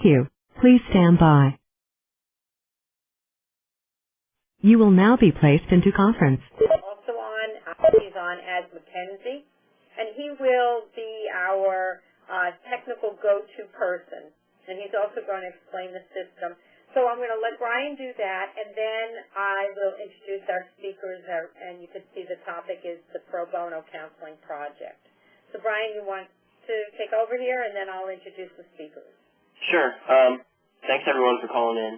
you. Please stand by. You will now be placed into conference. Also on, he's on as Mackenzie, and he will be our technical go-to person, and he's also going to explain the system. So I'm going to let Brian do that, and then I will introduce our speakers, and you can see the topic is the Pro Bono Counseling Project. So Brian, you want to take over here, and then I'll introduce the speakers. Sure. Thanks everyone for calling in.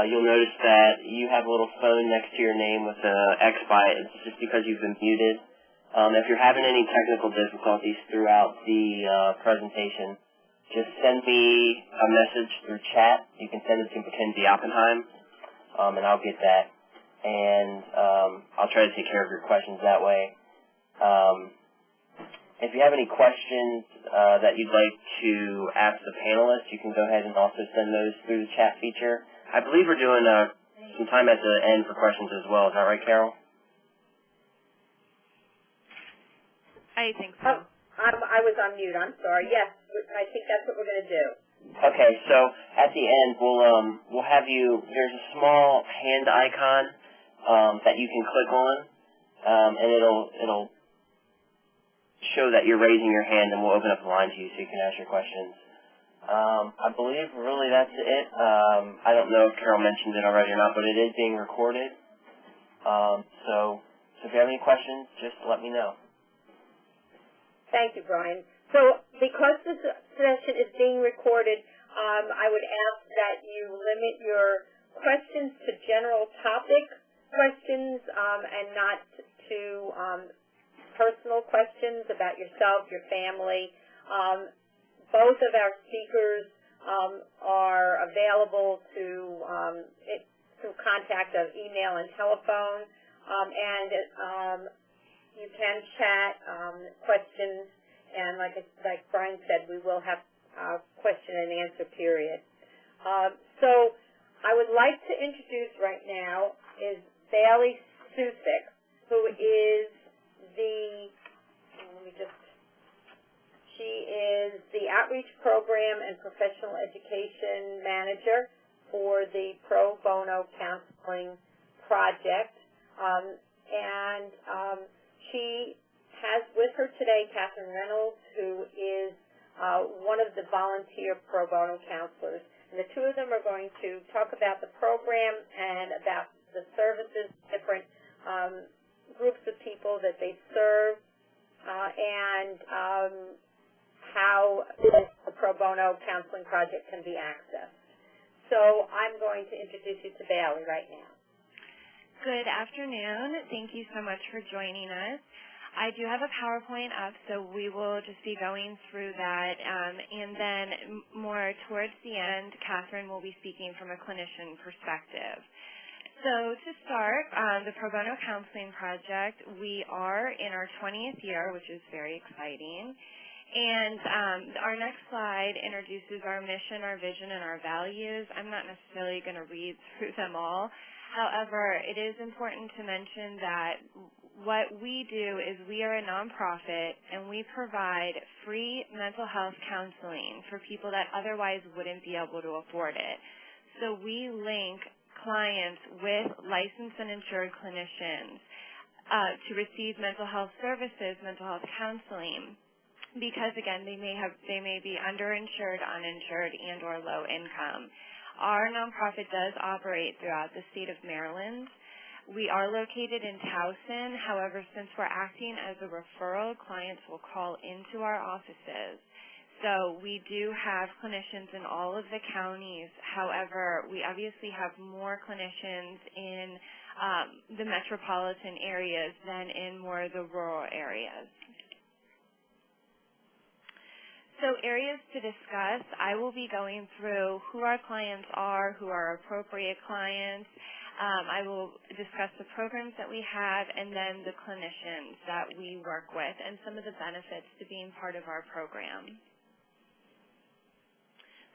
You'll notice that you have a little phone next to your name with an X by it. It's just because you've been muted. If you're having any technical difficulties throughout the presentation, just send me a message through chat. You can send it to Mackenzie Oppenheim, and I'll get that. And I'll try to take care of your questions that way. If you have any questions that you'd like to ask the panelists, you can go ahead and also send those through the chat feature. I believe we're doing some time at the end for questions as well. Is that right, Carol? I think so. I was on mute. I'm sorry. Yes, I think that's what we're going to do. Okay, so at the end, we'll have you. There's a small hand icon that you can click on, and it'll show that you're raising your hand, and we'll open up the line to you so you can ask your questions. I believe really that's it. I don't know if Carol mentioned it already or not, but it is being recorded. So if you have any questions, just let me know. Thank you, Brian. So because this session is being recorded, I would ask that you limit your questions to general topic questions and not to personal questions about yourself, your family. Both of our speakers are available through contact of email and telephone, and you can chat questions, and like Brian said, we will have a question and answer period. So I would like to introduce right now is Bailey Susic, who is she is the Outreach Program and Professional Education Manager for the Pro Bono Counseling Project, and she has with her today Catherine Reynolds, who is one of the volunteer pro bono counselors. And the two of them are going to talk about the program and about the services, different groups of people that they serve, and how the Pro Bono Counseling Project can be accessed. So I'm going to introduce you to Bailey right now. Good afternoon. Thank you so much for joining us. I do have a PowerPoint up, so we will just be going through that. And then more towards the end, Catherine will be speaking from a clinician perspective. So to start, the Pro Bono Counseling Project, we are in our 20th year, which is very exciting. And our next slide introduces our mission, our vision, and our values. I'm not necessarily going to read through them all. However, it is important to mention that what we do is we are a nonprofit, and we provide free mental health counseling for people that otherwise wouldn't be able to afford it. So we link clients with licensed and insured clinicians to receive mental health services, mental health counseling, because again, they may be underinsured, uninsured, and or low income. Our nonprofit does operate throughout the state of Maryland. We are located in Towson. However, since we're acting as a referral, clients will call into our offices. So we do have clinicians in all of the counties. However, we obviously have more clinicians in the metropolitan areas than in more of the rural areas. So areas to discuss, I will be going through who our clients are, who are appropriate clients. I will discuss the programs that we have and then the clinicians that we work with and some of the benefits to being part of our program.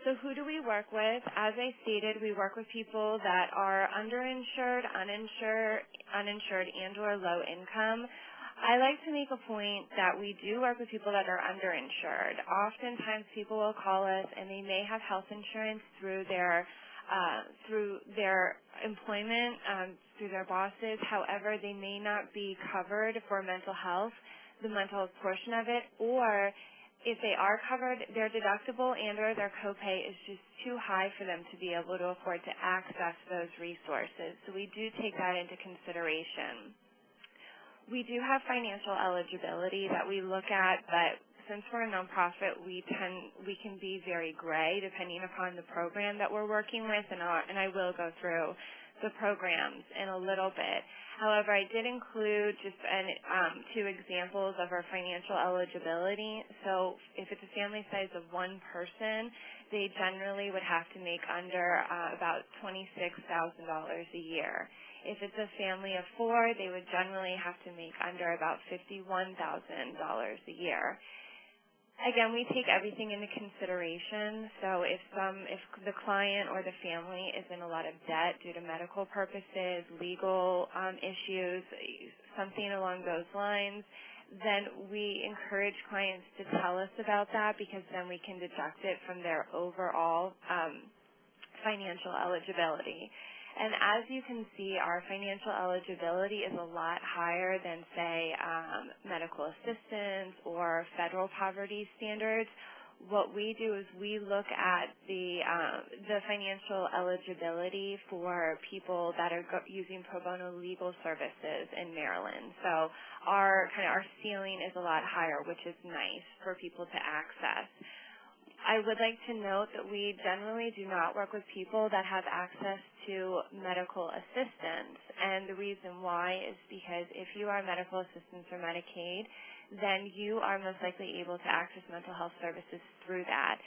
So who do we work with? As I stated, we work with people that are underinsured, uninsured, and or low income. I like to make a point that we do work with people that are underinsured. Oftentimes people will call us and they may have health insurance through their employment, through their bosses. However, they may not be covered for mental health, the mental health portion of it, or if they are covered, their deductible and or their copay is just too high for them to be able to afford to access those resources. So we do take that into consideration. We do have financial eligibility that we look at, but since we're a nonprofit, we can be very gray depending upon the program that we're working with, and I will go through the programs in a little bit. However, I did include just two examples of our financial eligibility. So if it's a family size of one person, they generally would have to make under about $26,000 a year. If it's a family of four, they would generally have to make under about $51,000 a year. Again, we take everything into consideration. So if the client or the family is in a lot of debt due to medical purposes, legal issues, something along those lines, then we encourage clients to tell us about that, because then we can deduct it from their overall financial eligibility. And as you can see, our financial eligibility is a lot higher than, say, medical assistance or federal poverty standards. What we do is we look at the financial eligibility for people that are using pro bono legal services in Maryland. So our ceiling is a lot higher, which is nice for people to access. I would like to note that we generally do not work with people that have access to medical assistance. And the reason why is because if you are medical assistance or Medicaid, then you are most likely able to access mental health services through that.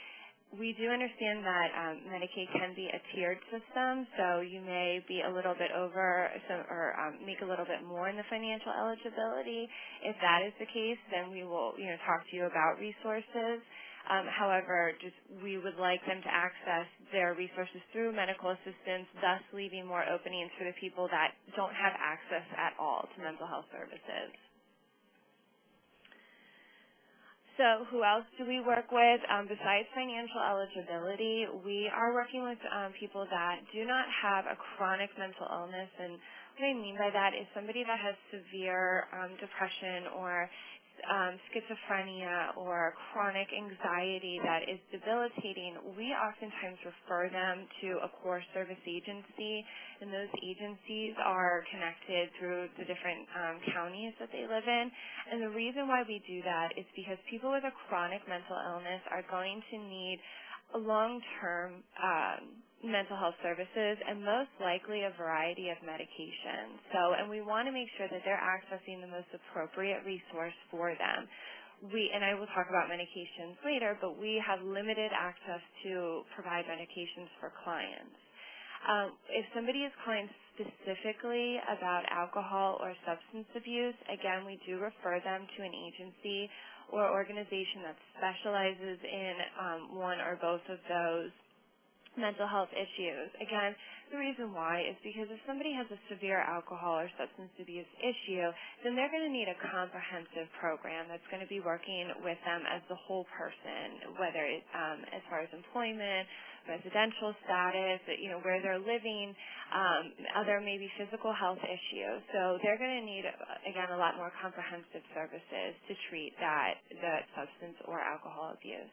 We do understand that Medicaid can be a tiered system, so you may be a little bit over or make a little bit more in the financial eligibility. If that is the case, then we will talk to you about resources. However, we would like them to access their resources through medical assistance, thus leaving more openings for the people that don't have access at all to mental health services. So who else do we work with? Besides financial eligibility, we are working with people that do not have a chronic mental illness. And what I mean by that is somebody that has severe depression or schizophrenia or chronic anxiety that is debilitating. We oftentimes refer them to a core service agency, and those agencies are connected through the different counties that they live in. And the reason why we do that is because people with a chronic mental illness are going to need a long-term mental health services and most likely a variety of medications. And we want to make sure that they're accessing the most appropriate resource for them. And I will talk about medications later, but we have limited access to provide medications for clients. If somebody is calling specifically about alcohol or substance abuse, again, we do refer them to an agency or organization that specializes in one or both of those mental health issues. Again, the reason why is because if somebody has a severe alcohol or substance abuse issue, then they're going to need a comprehensive program that's going to be working with them as the whole person, whether it's as far as employment, residential status, where they're living, other maybe physical health issues. So they're going to need, again, a lot more comprehensive services to treat that substance or alcohol abuse.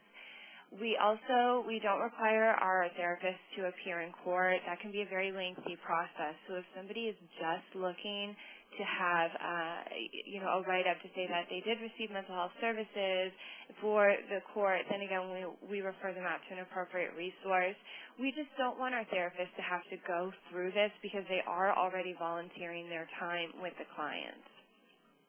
We don't require our therapists to appear in court. That can be a very lengthy process. So if somebody is just looking to have, a write-up to say that they did receive mental health services for the court, then again, we refer them out to an appropriate resource. We just don't want our therapists to have to go through this because they are already volunteering their time with the clients.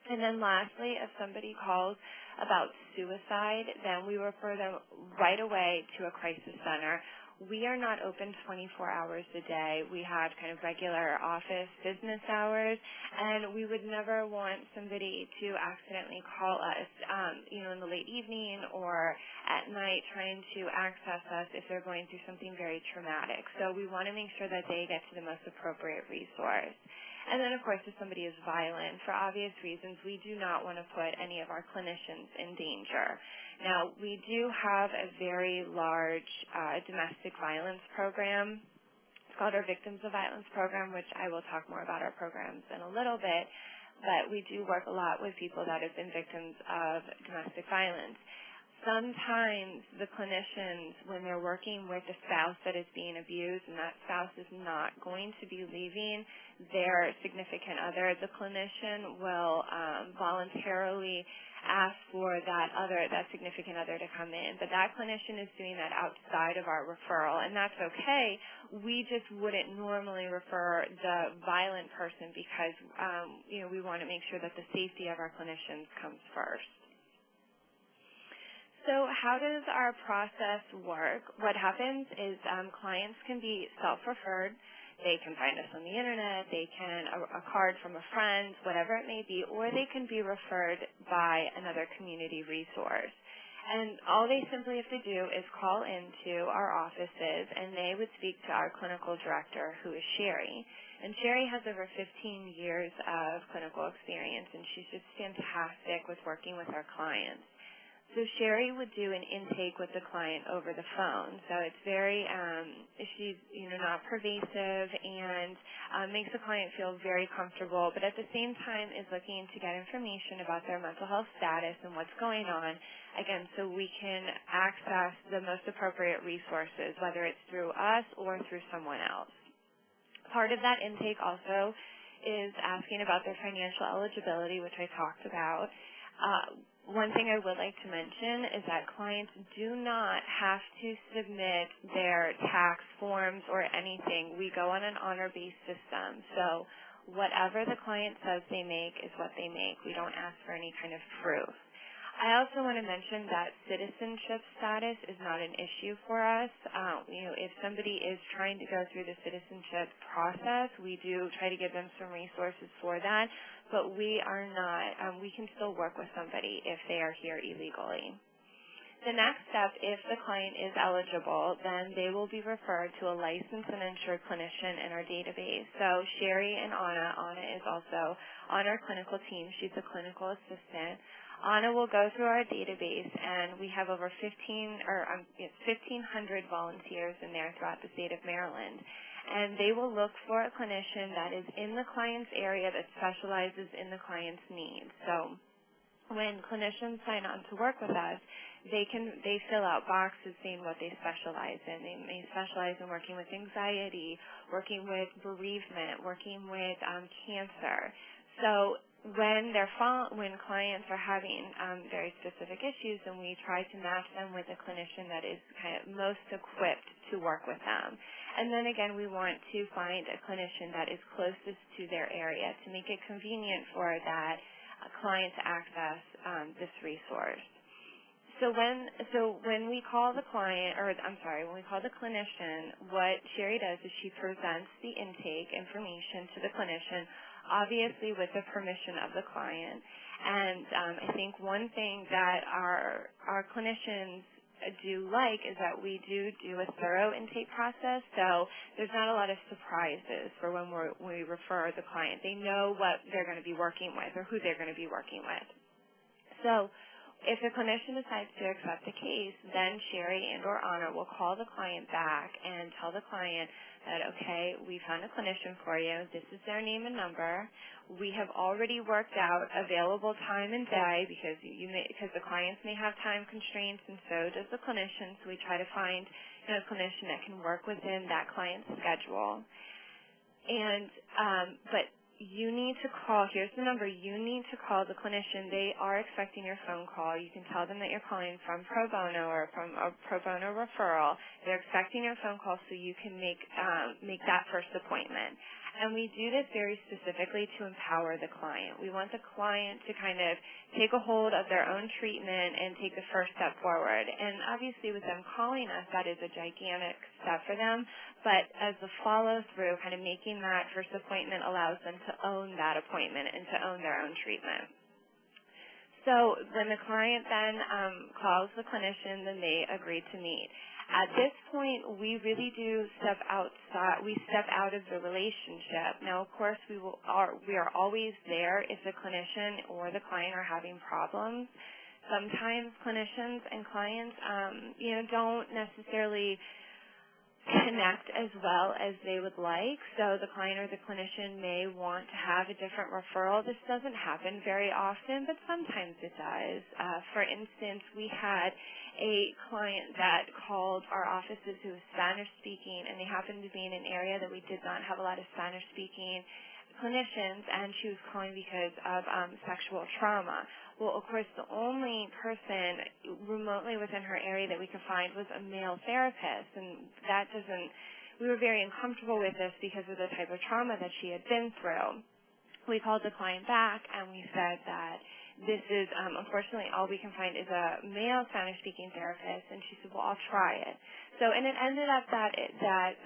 And then lastly, if somebody calls about suicide, then we refer them right away to a crisis center. We are not open 24 hours a day. We have kind of regular office business hours, and we would never want somebody to accidentally call us, in the late evening or at night trying to access us if they're going through something very traumatic. So we want to make sure that they get to the most appropriate resource. And then, of course, if somebody is violent, for obvious reasons, we do not want to put any of our clinicians in danger. Now, we do have a very large domestic violence program. It's called our Victims of Violence program, which I will talk more about our programs in a little bit. But we do work a lot with people that have been victims of domestic violence. Sometimes the clinicians, when they're working with a spouse that is being abused and that spouse is not going to be leaving their significant other, the clinician will voluntarily ask for that significant other to come in. But that clinician is doing that outside of our referral, and that's okay. We just wouldn't normally refer the violent person because we want to make sure that the safety of our clinicians comes first. So how does our process work? What happens is clients can be self-referred. They can find us on the internet. They can a card from a friend, whatever it may be, or they can be referred by another community resource. And all they simply have to do is call into our offices, and they would speak to our clinical director, who is Sherry. And Sherry has over 15 years of clinical experience, and she's just fantastic with working with our clients. So Sherry would do an intake with the client over the phone. So it's very, she's not pervasive and makes the client feel very comfortable, but at the same time is looking to get information about their mental health status and what's going on, again, so we can access the most appropriate resources, whether it's through us or through someone else. Part of that intake also is asking about their financial eligibility, which I talked about. One thing I would like to mention is that clients do not have to submit their tax forms or anything. We go on an honor-based system. So whatever the client says they make is what they make. We don't ask for any kind of proof. I also want to mention that citizenship status is not an issue for us. If somebody is trying to go through the citizenship process, we do try to give them some resources for that, but we are not, we can still work with somebody if they are here illegally. The next step, if the client is eligible, then they will be referred to a licensed and insured clinician in our database. So Sherry and Anna is also on our clinical team. She's a clinical assistant. Anna will go through our database, and we have over 1,500 volunteers in there throughout the state of Maryland. And they will look for a clinician that is in the client's area that specializes in the client's needs. So when clinicians sign on to work with us, they fill out boxes saying what they specialize in. They may specialize in working with anxiety, working with bereavement, working with cancer. So when clients are having very specific issues, then we try to match them with a clinician that is kind of most equipped to work with them. And then again, we want to find a clinician that is closest to their area to make it convenient for that client to access this resource. So when we call the client, when we call the clinician, what Sherry does is she presents the intake information to the clinician, obviously with the permission of the client. And I think one thing that our clinicians do like is that we do a thorough intake process, so there's not a lot of surprises for when we refer the client. They know what they're going to be working with or who they're going to be working with. So if the clinician decides to accept the case, then Sherry and or Anna will call the client back and tell the client that, okay, we found a clinician for you. This is their name and number. We have already worked out available time and day because the clients may have time constraints, and so does the clinician. So we try to find a clinician that can work within that client's schedule. And but you need to call. Here's the number. You need to call the clinician. They are expecting your phone call. You can tell them that you're calling from Pro Bono or from a Pro Bono referral. They're expecting your phone call so you can make that first appointment. And we do this very specifically to empower the client. We want the client to kind of take a hold of their own treatment and take the first step forward. And obviously with them calling us, that is a gigantic step for them. But as the follow-through, kind of making that first appointment allows them to own that appointment and to own their own treatment. So when the client then calls the clinician, then they agree to meet. At this point, we really do step outside. We step out of the relationship. Now, of course, we are always there if the clinician or the client are having problems. Sometimes clinicians and clients, don't necessarily connect as well as they would like. So the client or the clinician may want to have a different referral. This doesn't happen very often, but sometimes it does. For instance, we had a client that called our offices who was Spanish speaking, and they happened to be in an area that we did not have a lot of Spanish speaking clinicians, and she was calling because of sexual trauma. Well, of course, the only person remotely within her area that we could find was a male therapist, and we were very uncomfortable with this because of the type of trauma that she had been through. We called the client back, and we said that this is, unfortunately, all we can find is a male Spanish-speaking therapist, and she said, well, I'll try it. So, and it ended up that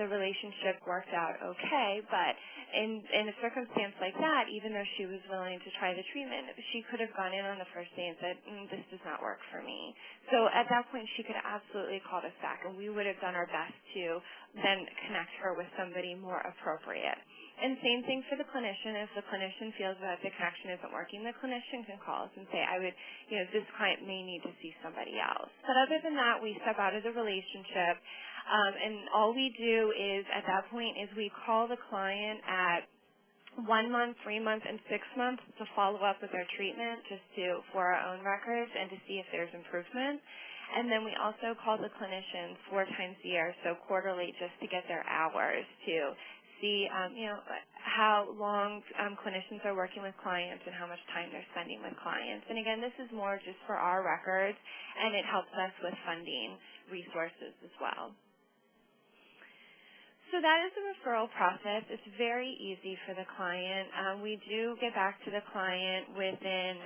the relationship worked out okay, but in a circumstance like that, even though she was willing to try the treatment, she could have gone in on the first day and said, this does not work for me. So at that point, she could have absolutely called us back, and we would have done our best to then connect her with somebody more appropriate. And same thing for the clinician. If the clinician feels that the connection isn't working, the clinician can call us and say, this client may need to see somebody else. But other than that, we step out of the relationship, and all we do is, at that point, is we call the client at 1 month, 3 months, and 6 months to follow up with their treatment, for our own records and to see if there's improvement. And then we also call the clinician 4 times a year, so quarterly, just to get their hours to see, how long clinicians are working with clients and how much time they're spending with clients. And again, this is more just for our records, and it helps us with funding resources as well. So that is the referral process. It's very easy for the client. We do get back to the client within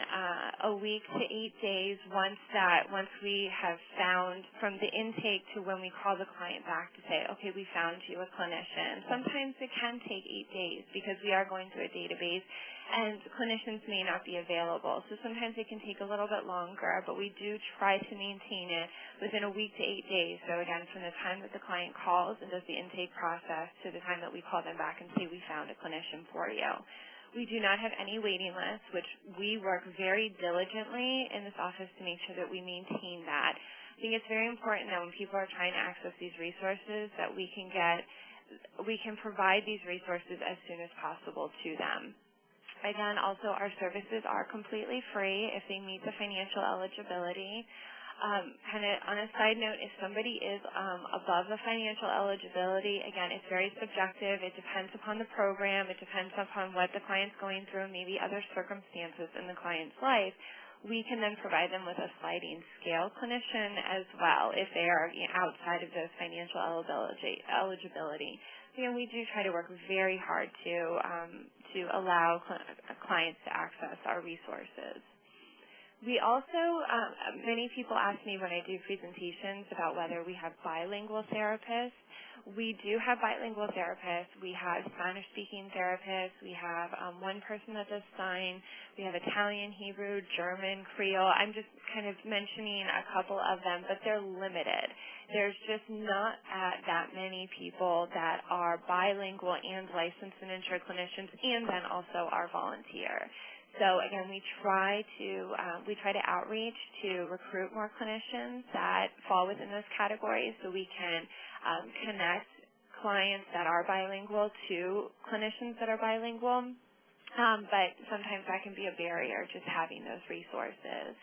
a week to 8 days once we have found from the intake to when we call the client back to say, okay, we found you a clinician. Sometimes it can take 8 days because we are going through a database and clinicians may not be available. So sometimes it can take a little bit longer, but we do try to maintain it within a week to 8 days. So again, from the time that the client calls and does the intake process to the time that we call them back and say we found a clinician for you. We do not have any waiting lists, which we work very diligently in this office to make sure that we maintain that. I think it's very important that when people are trying to access these resources that we can provide these resources as soon as possible to them. Again, also our services are completely free if they meet the financial eligibility. Kind of on a side note, if somebody is above the financial eligibility, again, it's very subjective. It depends upon the program. It depends upon what the client's going through, maybe other circumstances in the client's life. We can then provide them with a sliding scale clinician as well if they are outside of those financial eligibility. Again, we do try to work very hard to allow clients to access our resources. We also, many people ask me when I do presentations about whether we have bilingual therapists. We do have bilingual therapists. We have Spanish-speaking therapists. We have one person that does sign. We have Italian, Hebrew, German, Creole. I'm just kind of mentioning a couple of them, but they're limited. There's just not that many people that are bilingual and licensed and insured clinicians, and then also are volunteer. So again, we try to outreach to recruit more clinicians that fall within those categories, so we can connect clients that are bilingual to clinicians that are bilingual. But sometimes that can be a barrier, just having those resources.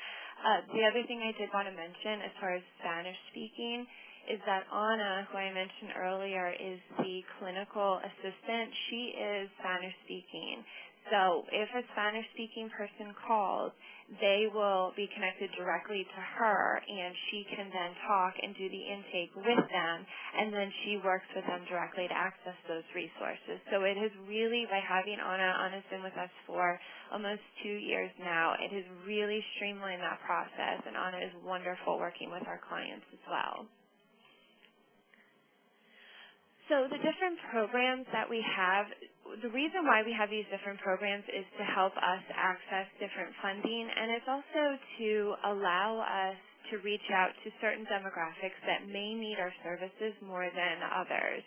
The other thing I did want to mention as far as Spanish speaking is that Anna, who I mentioned earlier, is the clinical assistant. She is Spanish speaking. So if a Spanish-speaking person calls, they will be connected directly to her, and she can then talk and do the intake with them, and then she works with them directly to access those resources. So it has really, by having Anna's been with us for almost 2 years now, it has really streamlined that process, and Anna is wonderful working with our clients as well. So the different programs that we have, the reason why we have these different programs is to help us access different funding, and it's also to allow us to reach out to certain demographics that may need our services more than others.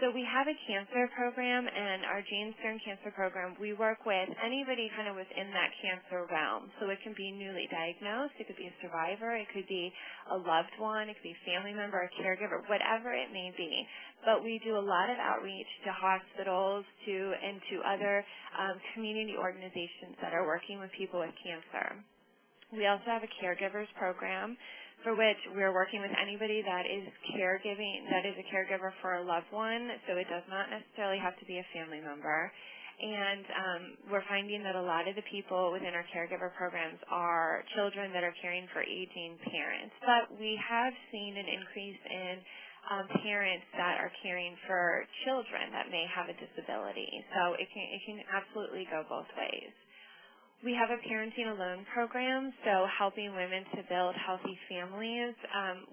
So we have a cancer program, and our Jane Stern Cancer Program, we work with anybody kind of within that cancer realm. So it can be newly diagnosed, it could be a survivor, it could be a loved one, it could be a family member, a caregiver, whatever it may be. But we do a lot of outreach to hospitals and to other community organizations that are working with people with cancer. We also have a caregivers program, for which we're working with anybody that is a caregiver for a loved one, so it does not necessarily have to be a family member. And we're finding that a lot of the people within our caregiver programs are children that are caring for aging parents. But we have seen an increase in parents that are caring for children that may have a disability. So it can absolutely go both ways. We have a Parenting Alone program, so helping women to build healthy families.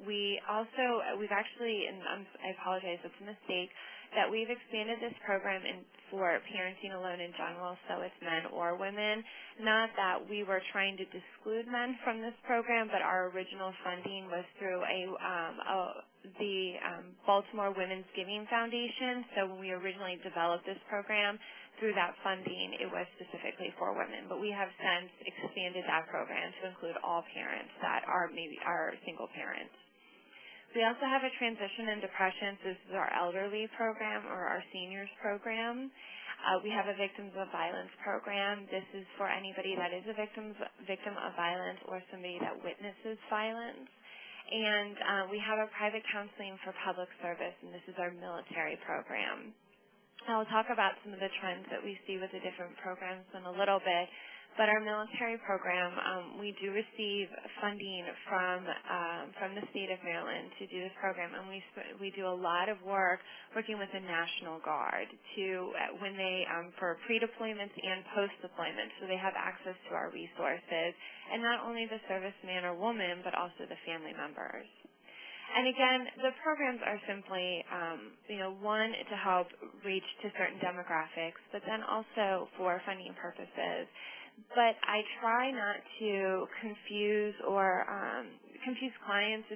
We've actually, and I apologize, it's a mistake, that we've expanded this program for Parenting Alone in general, so it's men or women. Not that we were trying to exclude men from this program, but our original funding was through the Baltimore Women's Giving Foundation. So when we originally developed this program, through that funding, it was specifically for women. But we have since expanded that program to include all parents that are single parents. We also have a Transition and Depression. This is our elderly program or our seniors program. We have a Victims of Violence program. This is for anybody that is a victim of violence or somebody that witnesses violence. And we have a private counseling for public service, and this is our military program. I'll talk about some of the trends that we see with the different programs in a little bit, but our military program, we do receive funding from the state of Maryland to do this program, and we do a lot of work working with the National Guard for pre-deployments and post-deployment, so they have access to our resources, and not only the serviceman or woman, but also the family members. And again, the programs are simply, one, to help reach to certain demographics, but then also for funding purposes. But I try not to confuse clients.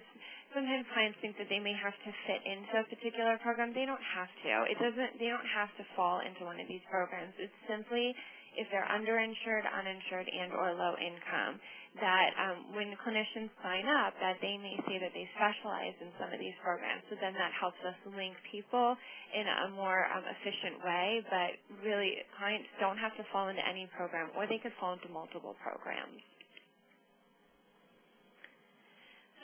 Sometimes clients think that they may have to fit into a particular program. They don't have to. They don't have to fall into one of these programs. It's simply if they're underinsured, uninsured, and or low income, that when clinicians sign up, that they may say that they specialize in some of these programs. So then that helps us link people in a more efficient way. But really, clients don't have to fall into any program, or they could fall into multiple programs.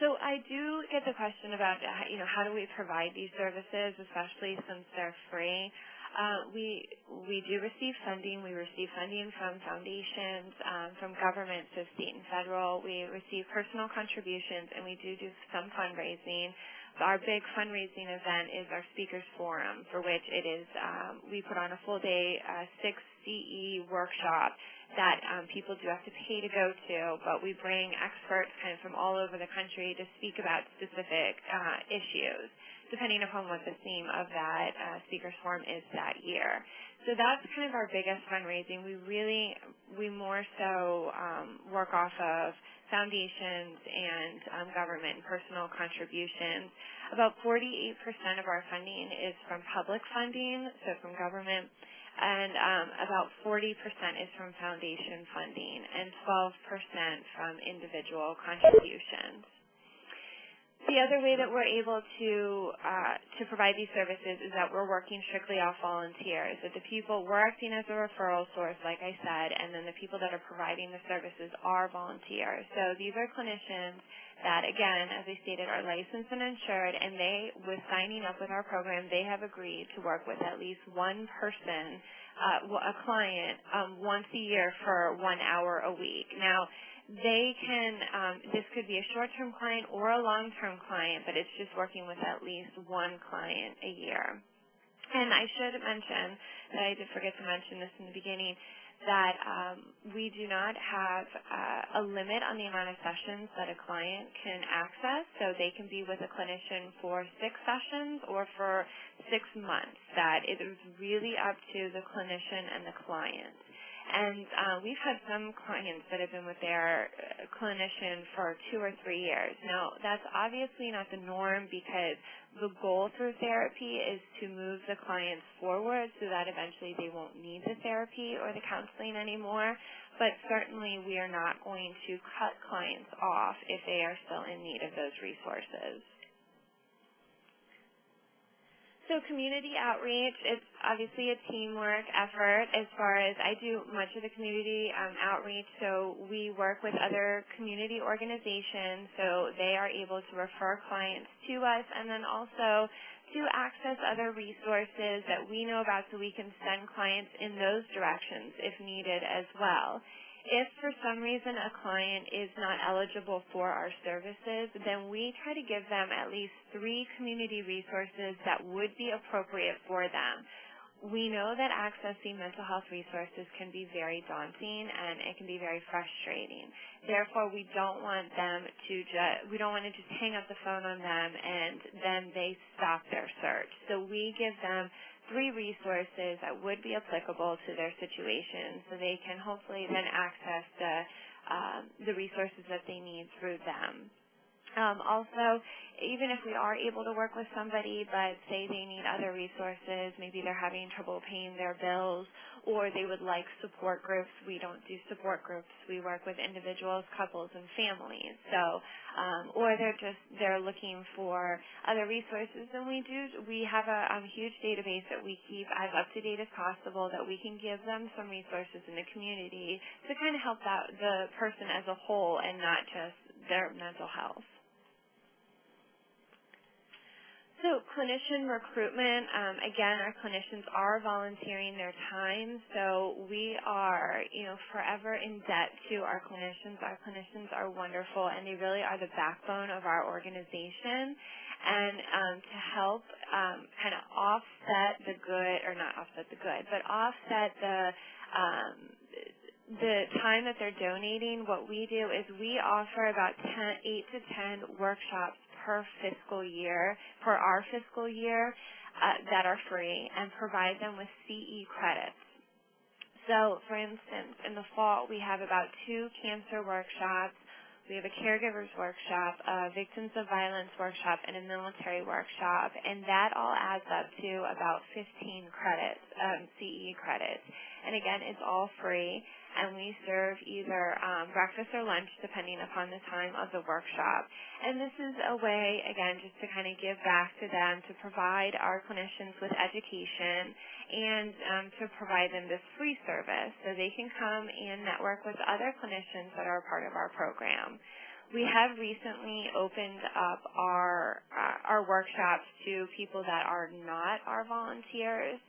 So I do get the question about, how do we provide these services, especially since they're free. We do receive funding. We receive funding from foundations, from government, so state and federal. We receive personal contributions, and we do some fundraising. Our big fundraising event is our Speakers Forum, for which it is we put on a full-day 6 CE workshop that people do have to pay to go to, but we bring experts kind of from all over the country to speak about specific issues, depending upon what the theme of that Speakers Forum is that year. So that's kind of our biggest fundraising. We more so work off of foundations and government and personal contributions. About 48% of our funding is from public funding, so from government, and about 40% is from foundation funding and 12% from individual contributions. The other way that we're able to provide these services is that we're working strictly off volunteers. That the people, we're acting as a referral source, like I said, and then the people that are providing the services are volunteers. So these are clinicians that, again, as I stated, are licensed and insured, and they, with signing up with our program, they have agreed to work with at least one person, a client, once a year for 1 hour a week. Now, they can, this could be a short-term client or a long-term client, but it's just working with at least one client a year. And I should mention, that I did forget to mention this in the beginning, that we do not have a limit on the amount of sessions that a client can access, so they can be with a clinician for 6 sessions or for 6 months. That it is really up to the clinician and the client. And we've had some clients that have been with their clinician for 2 or 3 years. Now, that's obviously not the norm because the goal through therapy is to move the clients forward so that eventually they won't need the therapy or the counseling anymore. But certainly we are not going to cut clients off if they are still in need of those resources. So community outreach, it's obviously a teamwork effort as far as I do much of the community outreach. So we work with other community organizations so they are able to refer clients to us and then also to access other resources that we know about so we can send clients in those directions if needed as well. If for some reason a client is not eligible for our services, then we try to give them at least 3 community resources that would be appropriate for them. We know that accessing mental health resources can be very daunting and it can be very frustrating. Therefore, we don't want them to just hang up the phone on them and then they stop their search. So we give them 3 resources that would be applicable to their situation so they can hopefully then access the resources that they need through them. Also, even if we are able to work with somebody, but say they need other resources, maybe they're having trouble paying their bills, or they would like support groups. We don't do support groups. We work with individuals, couples, and families. So, or they're looking for other resources, and we have a huge database that we keep as up to date as possible that we can give them some resources in the community to kind of help the person as a whole and not just their mental health. So clinician recruitment, again, our clinicians are volunteering their time, so we are, forever in debt to our clinicians. Our clinicians are wonderful, and they really are the backbone of our organization. And to help kind of offset the good, or not offset the good, but offset the time that they're donating, what we do is we offer about 8 to 10 workshops per our fiscal year that are free and provide them with CE credits. So, for instance, in the fall we have about 2 cancer workshops, we have a caregivers workshop, a victims of violence workshop, and a military workshop, and that all adds up to about 15 credits, CE credits. And again, it's all free, and we serve either breakfast or lunch depending upon the time of the workshop. And this is a way, again, just to kind of give back to them, to provide our clinicians with education and to provide them this free service so they can come and network with other clinicians that are a part of our program. We have recently opened up our workshops to people that are not our volunteers,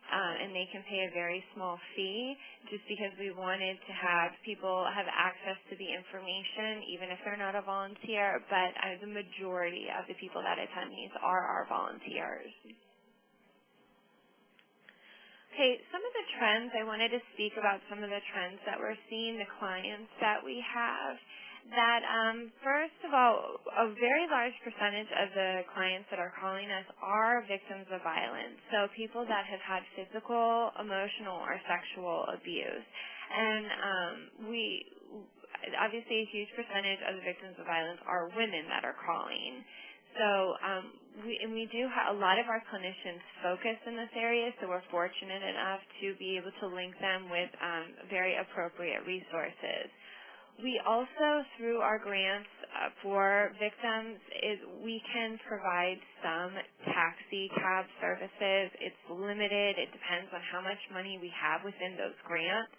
and they can pay a very small fee just because we wanted to have people have access to the information even if they're not a volunteer, but the majority of the people that attend these are our volunteers. Okay, some of the trends, I wanted to speak about some of the trends that we're seeing, the clients that we have. That first of all, a very large percentage of the clients that are calling us are victims of violence. So people that have had physical, emotional, or sexual abuse. And obviously a huge percentage of the victims of violence are women that are calling. So we do have a lot of our clinicians focus in this area, so we're fortunate enough to be able to link them with very appropriate resources. We also, through our grants for victims, we can provide some taxi cab services. It's limited. It depends on how much money we have within those grants.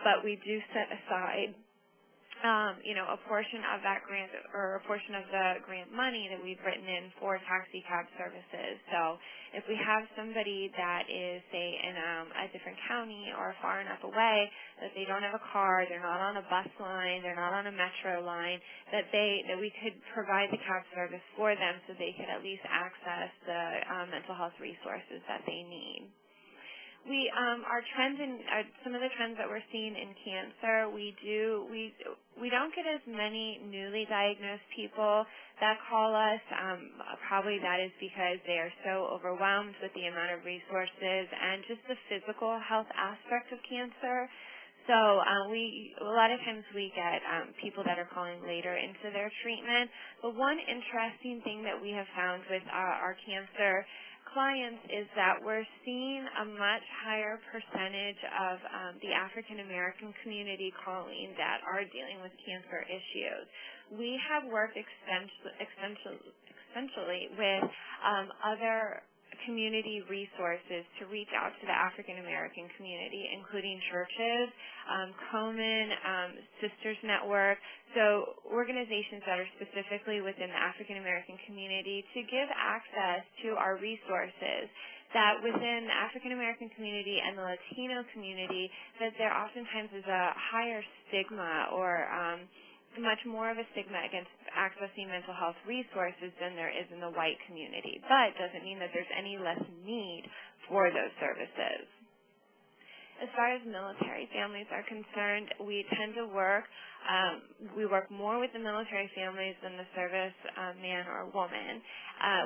But we do set aside, a portion of that grant or a portion of the grant money that we've written in for taxi cab services. So if we have somebody that is, say, in a different county or far enough away that they don't have a car, they're not on a bus line, they're not on a metro line, that we could provide the cab service for them so they could at least access the mental health resources that they need. Our trends some of the trends that we're seeing in cancer, we don't get as many newly diagnosed people that call us. Probably that is because they are so overwhelmed with the amount of resources and just the physical health aspect of cancer. So a lot of times we get people that are calling later into their treatment. But one interesting thing that we have found with our cancer clients is that we're seeing a much higher percentage of the African American community calling that are dealing with cancer issues. We have worked essentially with other community resources to reach out to the African American community, including churches, Komen, Sisters Network, so organizations that are specifically within the African American community to give access to our resources that within the African American community and the Latino community that there oftentimes is a higher stigma or much more of a stigma against accessing mental health resources than there is in the white community, but doesn't mean that there's any less need for those services. As far as military families are concerned, we tend to work more with the military families than the service man or woman.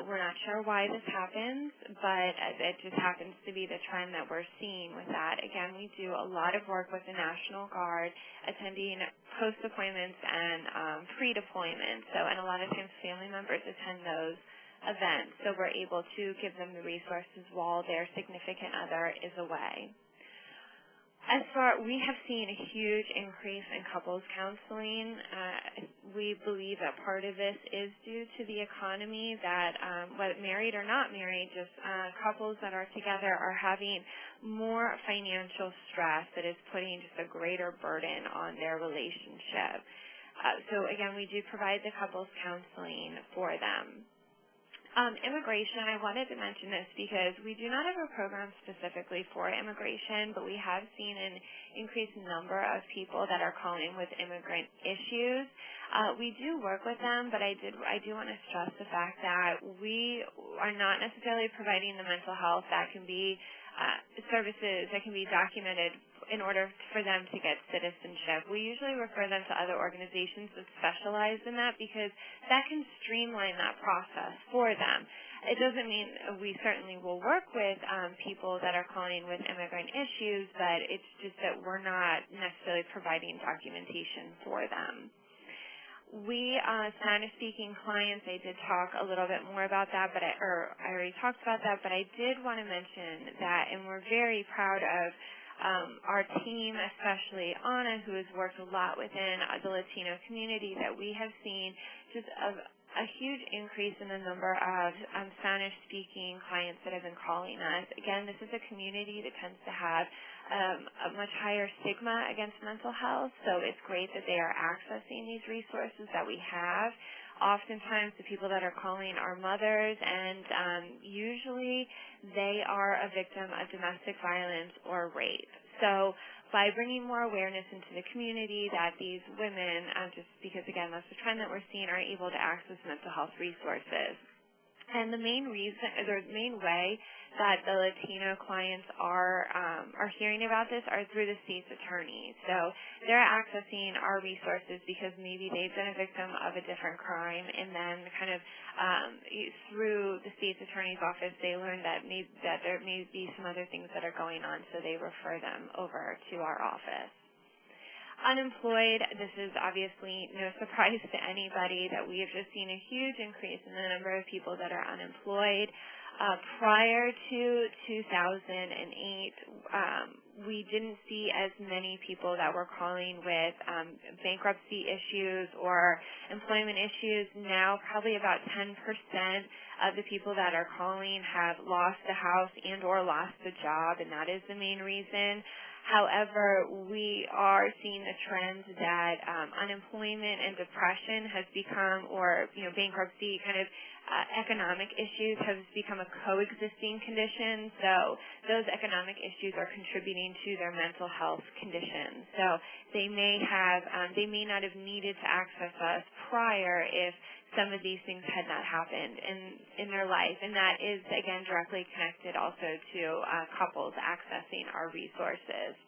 We're not sure why this happens, but it just happens to be the trend that we're seeing with that. Again, we do a lot of work with the National Guard, attending post-deployments and pre-deployment. And a lot of times family members attend those events, so we're able to give them the resources while their significant other is away. We have seen a huge increase in couples counseling. We believe that part of this is due to the economy, that whether married or not married, just couples that are together are having more financial stress that is putting just a greater burden on their relationship. So again, we do provide the couples counseling for them. Immigration, I wanted to mention this because we do not have a program specifically for immigration, but we have seen an increased number of people that are calling with immigrant issues. We do work with them, but I do want to stress the fact that we are not necessarily providing the mental health that can be services that can be documented in order for them to get citizenship. We usually refer them to other organizations that specialize in that because that can streamline that process for them. It doesn't mean we certainly will work with people that are calling with immigrant issues, but it's just that we're not necessarily providing documentation for them. We, Spanish-speaking clients, I did talk a little bit more about that, I already talked about that, but I did want to mention that, and we're very proud of our team, especially Anna, who has worked a lot within the Latino community, that we have seen just a huge increase in the number of Spanish-speaking clients that have been calling us. Again, this is a community that tends to have a much higher stigma against mental health, so it's great that they are accessing these resources that we have. Oftentimes, the people that are calling are mothers, and usually they are a victim of domestic violence or rape. So by bringing more awareness into the community that these women, just because, again, that's the trend that we're seeing, are able to access mental health resources. And the main way that the Latino clients are hearing about this are through the state's attorneys. So they're accessing our resources because maybe they've been a victim of a different crime, and then kind of through the state's attorney's office, they learn that there may be some other things that are going on, so they refer them over to our office. Unemployed, this is obviously no surprise to anybody that we have just seen a huge increase in the number of people that are unemployed. Prior to 2008, we didn't see as many people that were calling with bankruptcy issues or employment issues. Now, probably about 10% of the people that are calling have lost a house and or lost a job, and that is the main reason. However, we are seeing a trend that unemployment and depression has become, or bankruptcy, kind of economic issues have become a coexisting condition. So those economic issues are contributing to their mental health conditions. So they may not have needed to access us prior if some of these things had not happened in their life, and that is, again, directly connected also to couples accessing our resources.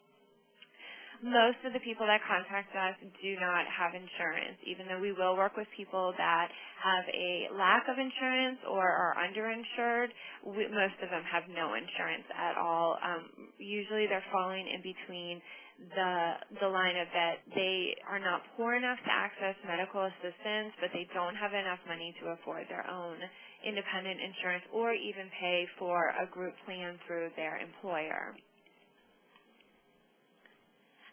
Most of the people that contact us do not have insurance, even though we will work with people that have a lack of insurance or are underinsured. Most of them have no insurance at all. Usually they're falling in between the line of that they are not poor enough to access medical assistance, but they don't have enough money to afford their own independent insurance or even pay for a group plan through their employer.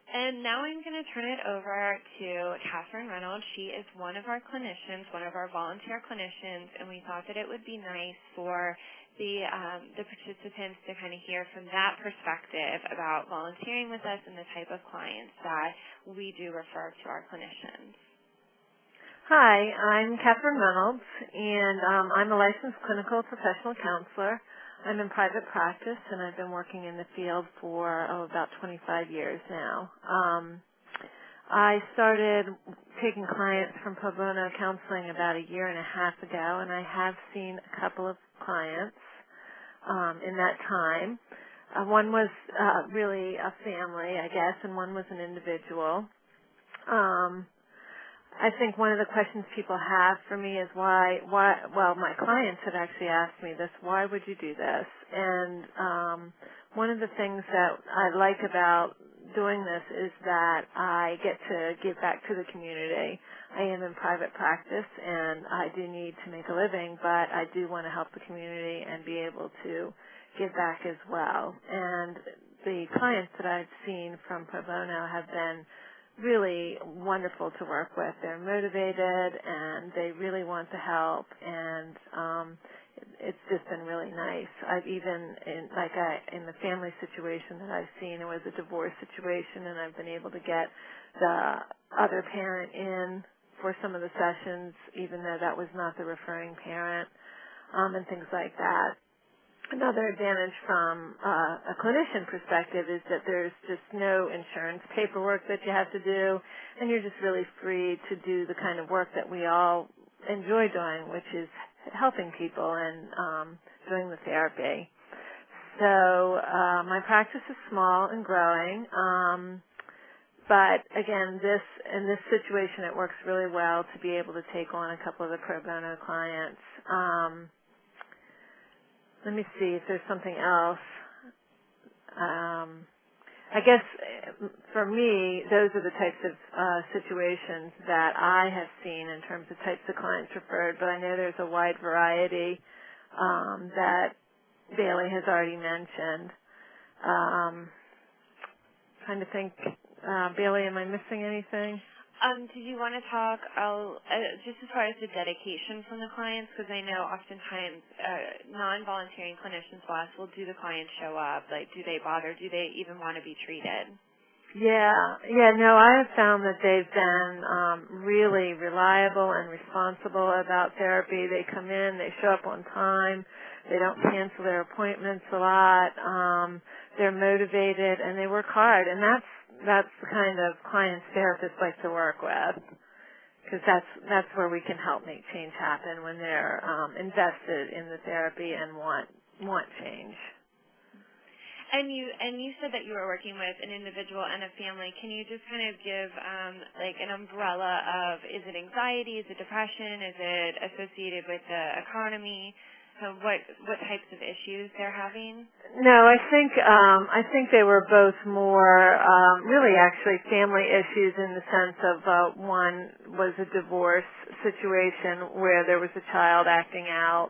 And now I'm going to turn it over to Catherine Reynolds. She is one of our clinicians, one of our volunteer clinicians, and we thought that it would be nice for the participants to kind of hear from that perspective about volunteering with us and the type of clients that we do refer to our clinicians. Hi, I'm Catherine Reynolds, and I'm a licensed clinical professional counselor. I'm in private practice, and I've been working in the field for about 25 years now. I started taking clients from Pro Bono Counseling about a year and a half ago, and I have seen a couple of clients in that time. One was really a family, I guess, and one was an individual. I think one of the questions people have for me is why, well, my clients had actually asked me this, why would you do this? And one of the things that I like about doing this is that I get to give back to the community. I am in private practice, and I do need to make a living, but I do want to help the community and be able to give back as well. And the clients that I've seen from Pro Bono have been really wonderful to work with. They're motivated and they really want to help, and it's just been really nice. I've even, in the family situation that I've seen, it was a divorce situation, and I've been able to get the other parent in for some of the sessions, even though that was not the referring parent, and things like that. Another advantage from a clinician perspective is that there's just no insurance paperwork that you have to do, and you're just really free to do the kind of work that we all enjoy doing, which is helping people and doing the therapy. So my practice is small and growing, but again, in this situation, it works really well to be able to take on a couple of the pro bono clients. Let me see if there's something else. I guess for me, those are the types of situations that I have seen in terms of types of clients referred, but I know there's a wide variety that Bailey has already mentioned. Trying to think, Bailey, am I missing anything? Did you want to talk just as far as the dedication from the clients? Because I know oftentimes non-volunteering clinicians will ask, well, do the clients show up? Like, do they bother? Do they even want to be treated? No, I have found that they've been really reliable and responsible about therapy. They come in, they show up on time, they don't cancel their appointments a lot, they're motivated, and they work hard, and that's the kind of clients therapists like to work with, because that's where we can help make change happen, when they're invested in the therapy and want change. And you said that you were working with an individual and a family. Can you just kind of give like an umbrella of, is it anxiety, is it depression, is it associated with the economy? What types of issues they're having? No, I think they were both more really actually family issues, in the sense of one was a divorce situation where there was a child acting out,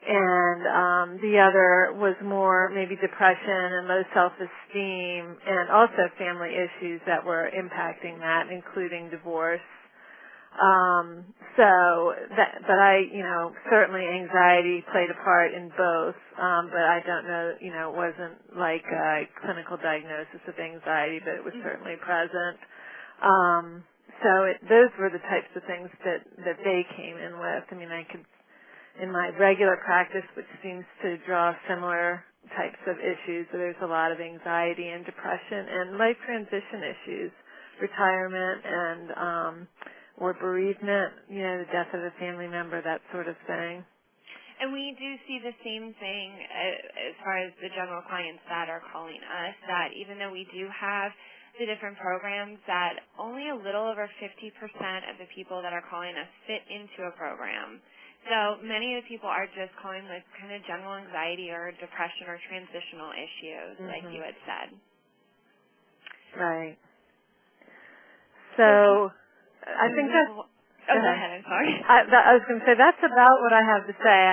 and the other was more maybe depression and low self-esteem, and also family issues that were impacting that, including divorce. But certainly anxiety played a part in both, but I don't know, it wasn't like a clinical diagnosis of anxiety, but it was certainly present. Those were the types of things that they came in with. I mean, in my regular practice, which seems to draw similar types of issues, so there's a lot of anxiety and depression and life transition issues, retirement and or bereavement, the death of a family member, that sort of thing. And we do see the same thing as far as the general clients that are calling us, that even though we do have the different programs, that only a little over 50% of the people that are calling us fit into a program. So many of the people are just calling with kind of general anxiety or depression or transitional issues, like you had said. Right. So I think that's... Go ahead, I'm sorry. I was going to say, that's about what I have to say.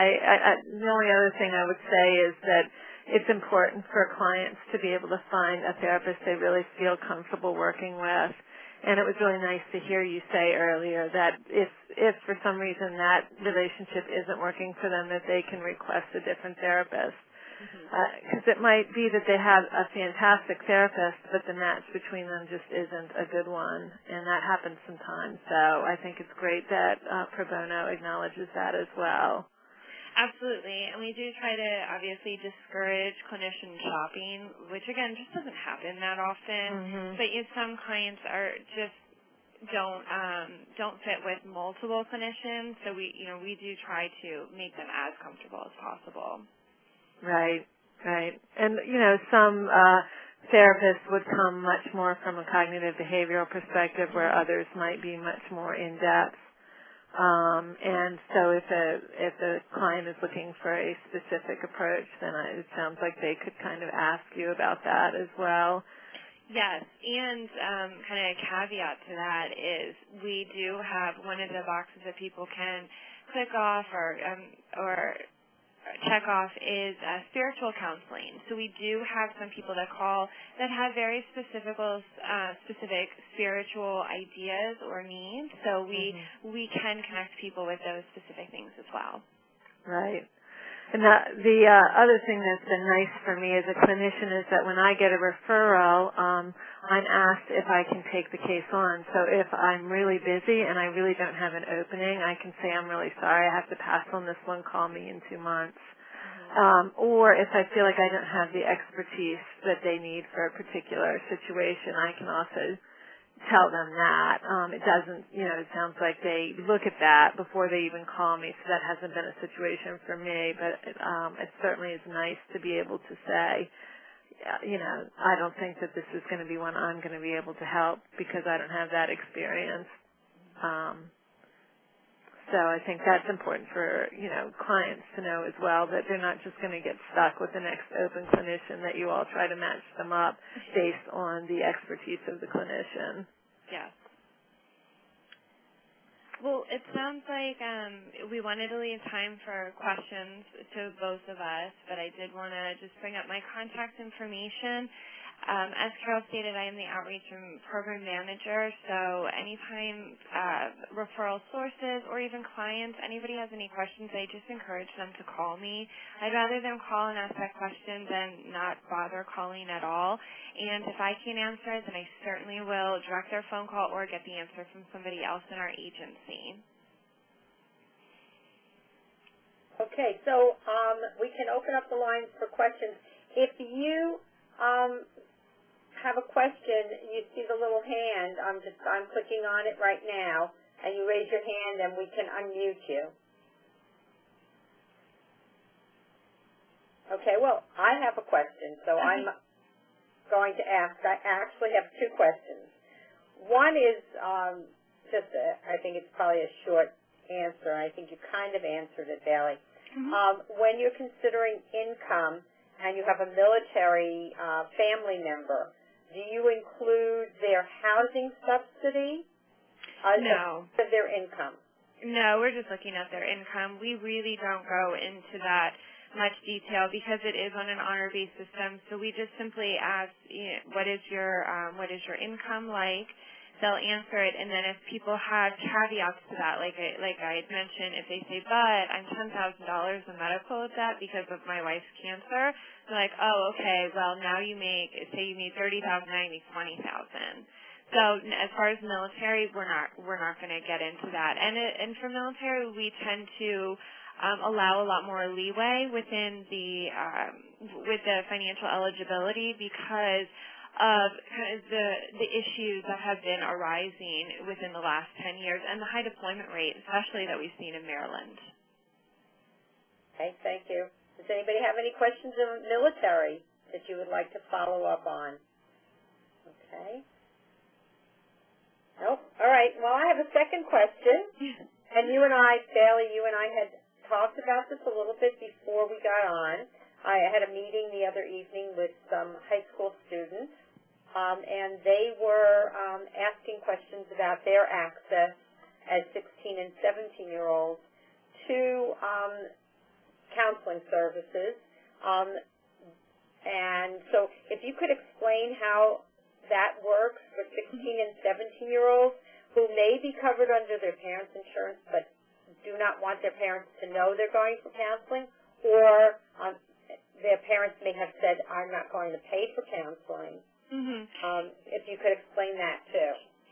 The only other thing I would say is that it's important for clients to be able to find a therapist they really feel comfortable working with. And it was really nice to hear you say earlier that if for some reason that relationship isn't working for them, that they can request a different therapist. Because it might be that they have a fantastic therapist, but the match between them just isn't a good one, and that happens sometimes. So I think it's great that Pro Bono acknowledges that as well. Absolutely, and we do try to obviously discourage clinician shopping, which again just doesn't happen that often. But some clients are just don't fit with multiple clinicians, so we do try to make them as comfortable as possible. Right. And, some therapists would come much more from a cognitive behavioral perspective where others might be much more in-depth. And so if a client is looking for a specific approach, then it sounds like they could kind of ask you about that as well. Yes, and kind of a caveat to that is we do have one of the boxes that people can click off or check off is spiritual counseling. So we do have some people that call that have very specific spiritual ideas or needs. So we can connect people with those specific things as well. Right. And the other thing that's been nice for me as a clinician is that when I get a referral, I'm asked if I can take the case on. So if I'm really busy and I really don't have an opening, I can say, I'm really sorry, I have to pass on this one, call me in 2 months. Or if I feel like I don't have the expertise that they need for a particular situation, I can also tell them that. It doesn't, it sounds like they look at that before they even call me, so that hasn't been a situation for me, but it certainly is nice to be able to say, I don't think that this is going to be one I'm going to be able to help because I don't have that experience. So I think that's important for, clients to know as well, that they're not just going to get stuck with the next open clinician, that you all try to match them up based on the expertise of the clinician. Yes. Well, it sounds like we wanted to leave time for questions to both of us, but I did want to just bring up my contact information. As Carol stated, I am the Outreach and Program Manager, so anytime referral sources or even clients, anybody has any questions, I just encourage them to call me. I'd rather them call and ask that question than not bother calling at all. And if I can't answer it, then I certainly will direct their phone call or get the answer from somebody else in our agency. Okay, so we can open up the lines for questions. If you have a question, you see the little hand, I'm clicking on it right now, and you raise your hand and we can unmute you. Okay, well, I have a question, so I'm going to ask. I actually have 2 questions. One is I think it's probably a short answer. I think you kind of answered it, Bailey. When you're considering income and you have a military family member, do you include their housing subsidy? No. Of their income? No, we're just looking at their income. We really don't go into that much detail because it is on an honor-based system. So we just simply ask, what is your income like? They'll answer it, and then if people have caveats to that, like I had mentioned, if they say, but I'm $10,000 in medical debt because of my wife's cancer, they're like, oh, okay, well, now you make $30,000, now you make $20,000. So as far as military, we're not going to get into that. And for military, we tend to allow a lot more leeway within with the financial eligibility because of kind of the issues that have been arising within the last 10 years and the high deployment rate, especially that we've seen in Maryland. Okay, thank you. Does anybody have any questions of military that you would like to follow up on? Okay. Nope. All right. Well, I have a second question. And Bailey, you and I had talked about this a little bit before we got on. I had a meeting the other evening with some high school students. and they were asking questions about their access as 16 and 17-year-olds to counseling services. And so if you could explain how that works for 16 and 17-year-olds who may be covered under their parents' insurance but do not want their parents to know they're going for counseling, or their parents may have said, I'm not going to pay for counseling. If you could explain that too.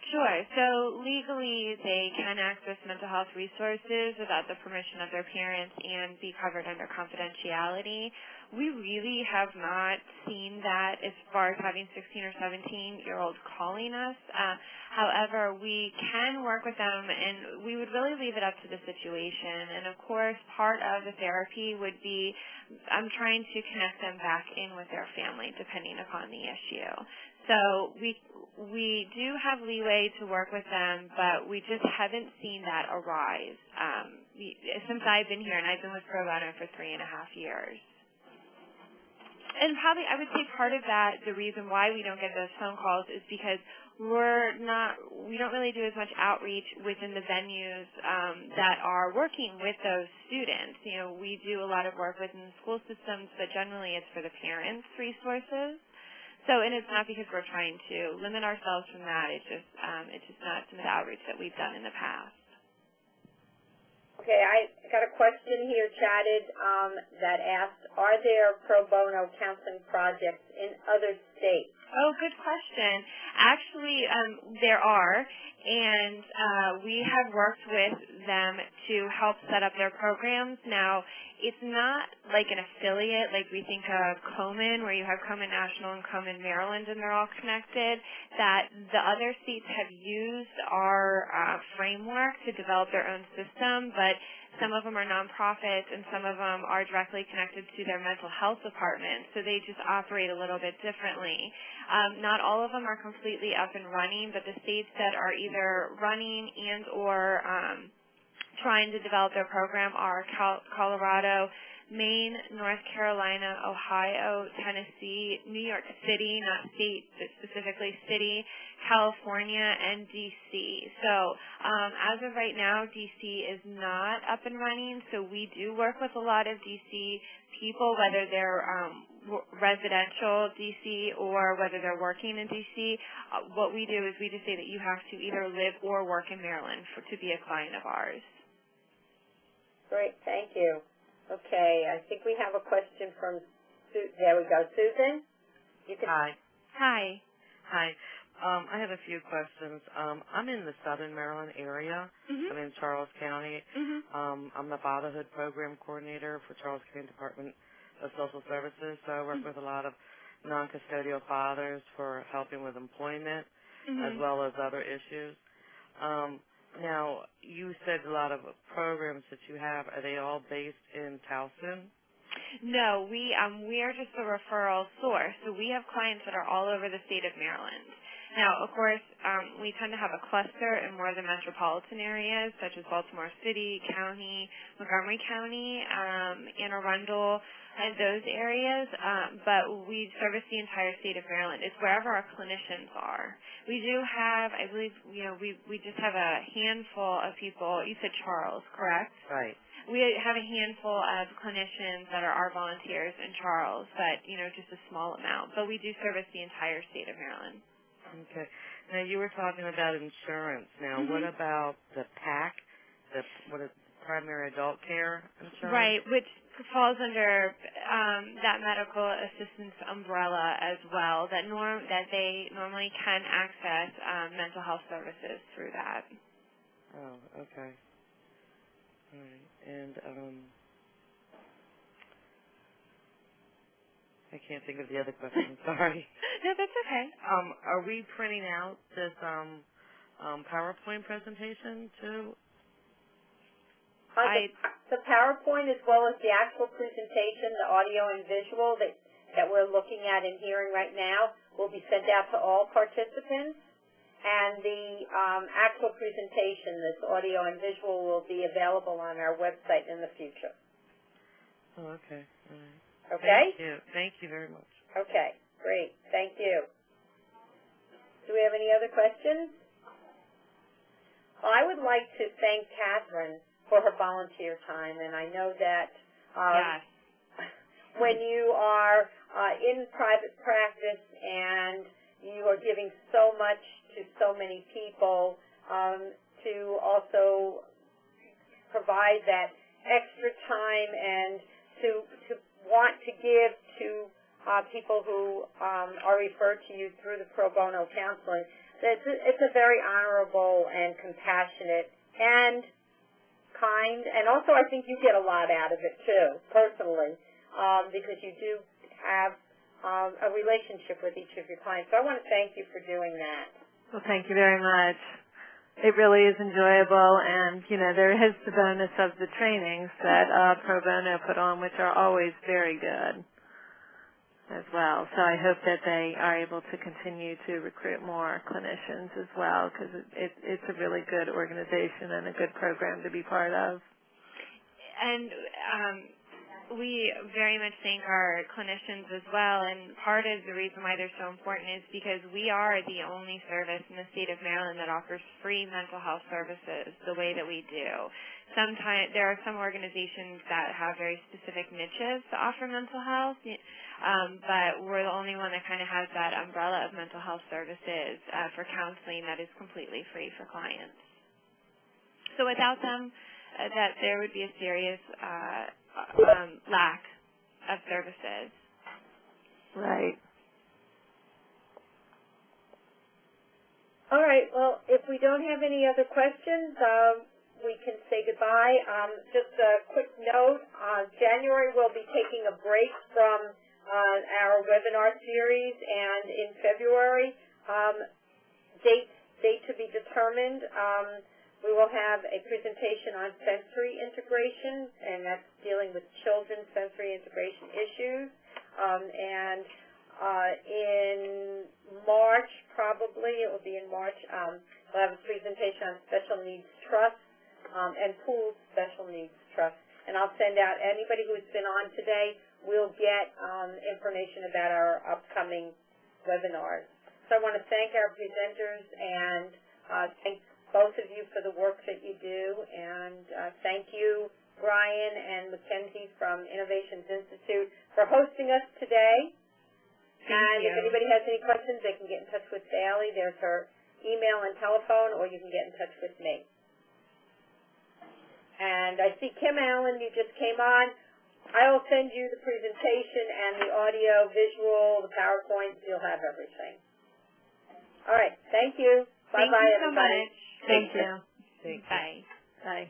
Sure. So legally, they can access mental health resources without the permission of their parents and be covered under confidentiality. We really have not seen that as far as having 16 or 17-year-olds calling us. However, we can work with them, and we would really leave it up to the situation. And, of course, part of the therapy would be trying to connect them back in with their family, depending upon the issue. So we do have leeway to work with them, but we just haven't seen that arise since I've been here, and I've been with Pro Bono for 3.5 years. And probably I would say part of that, the reason why we don't get those phone calls is because we don't really do as much outreach within the venues that are working with those students. You know, we do a lot of work within the school systems, but generally it's for the parents' resources. So, and it's not because we're trying to limit ourselves from that. It's just not some of the outreach that we've done in the past. Okay, I got a question here chatted that asks, are there pro bono counseling projects in other states? Oh, good question. Actually, there are, and we have worked with them to help set up their programs. Now, it's not like an affiliate, like we think of Komen, where you have Komen National and Komen Maryland, and they're all connected, that the other states have used our framework to develop their own system, but some of them are nonprofits and some of them are directly connected to their mental health department, so they just operate a little bit differently. Not all of them are completely up and running, but the states that are either running and or trying to develop their program are Colorado, Maine, North Carolina, Ohio, Tennessee, New York City, not state, but specifically city, California, and D.C. So as of right now, D.C. is not up and running, so we do work with a lot of D.C. people, whether they're residential D.C. or whether they're working in D.C. What we do is we just say that you have to either live or work in Maryland to be a client of ours. Great, thank you. Okay, I think we have a question from there we go. Susan? Hi. Hi. Hi. I have a few questions. I'm in the Southern Maryland area. I'm in Charles County. I'm the Fatherhood Program Coordinator for Charles County Department of Social Services, so I work with a lot of non-custodial fathers for helping with employment as well as other issues. Now, you said a lot of programs that you have, are they all based in Towson? No, we are just a referral source. So we have clients that are all over the state of Maryland. Now, of course, we tend to have a cluster in more of the metropolitan areas, such as Baltimore City, County, Montgomery County, Anne Arundel, and those areas, but we service the entire state of Maryland. It's wherever our clinicians are. We do have, I believe, we just have a handful of people. You said Charles, correct? Right. We have a handful of clinicians that are our volunteers in Charles, but, just a small amount. But we do service the entire state of Maryland. Okay. Now, you were talking about insurance. Now, what about the PAC, what is primary adult care insurance? Right, which falls under that medical assistance umbrella as well, that they normally can access mental health services through that. Oh, okay. All right. And I can't think of the other question. Sorry. No, that's okay. Are we printing out this PowerPoint presentation too? The PowerPoint as well as the actual presentation, the audio and visual that we're looking at and hearing right now will be sent out to all participants. And the actual presentation, this audio and visual, will be available on our website in the future. Oh, okay. All right. Okay? Thank you. Thank you very much. Okay, great. Thank you. Do we have any other questions? Well, I would like to thank Catherine for her volunteer time, and I know that when you are in private practice and you are giving so much to so many people, to also provide that extra time and to want to give to people who are referred to you through the Pro Bono Counseling. It's a very honorable and compassionate and kind, and also I think you get a lot out of it too, personally, because you do have a relationship with each of your clients. So I want to thank you for doing that. Well, thank you very much. It really is enjoyable, and, there is the bonus of the trainings that Pro Bono put on, which are always very good as well. So I hope that they are able to continue to recruit more clinicians as well, because it's a really good organization and a good program to be part of. And we very much thank our clinicians as well, and part of the reason why they're so important is because we are the only service in the state of Maryland that offers free mental health services the way that we do. Sometimes there are some organizations that have very specific niches to offer mental health, but we're the only one that kind of has that umbrella of mental health services for counseling that is completely free for clients. So without them, that there would be a serious lack of services. Right. All right. Well, if we don't have any other questions, we can say goodbye. Just a quick note, January we'll be taking a break from our webinar series, and in February, date to be determined, we will have a presentation on sensory integration, and that's dealing with children's sensory integration issues. And in March, probably, it will be in March, we'll have a presentation on special needs trust and pooled special needs trust. And I'll send out anybody who's been on today will get information about our upcoming webinars. So I want to thank our presenters and thank both of you for the work that you do, and thank you, Brian and Mackenzie from Innovations Institute, for hosting us today. Thank you. If anybody has any questions, they can get in touch with Bailey. There's her email and telephone, or you can get in touch with me. And I see Kim Allen, you just came on. I'll send you the presentation and the audio, visual, the PowerPoint. You'll have everything. All right. Thank you. Bye-bye, everybody. Thank you. Bye. Bye.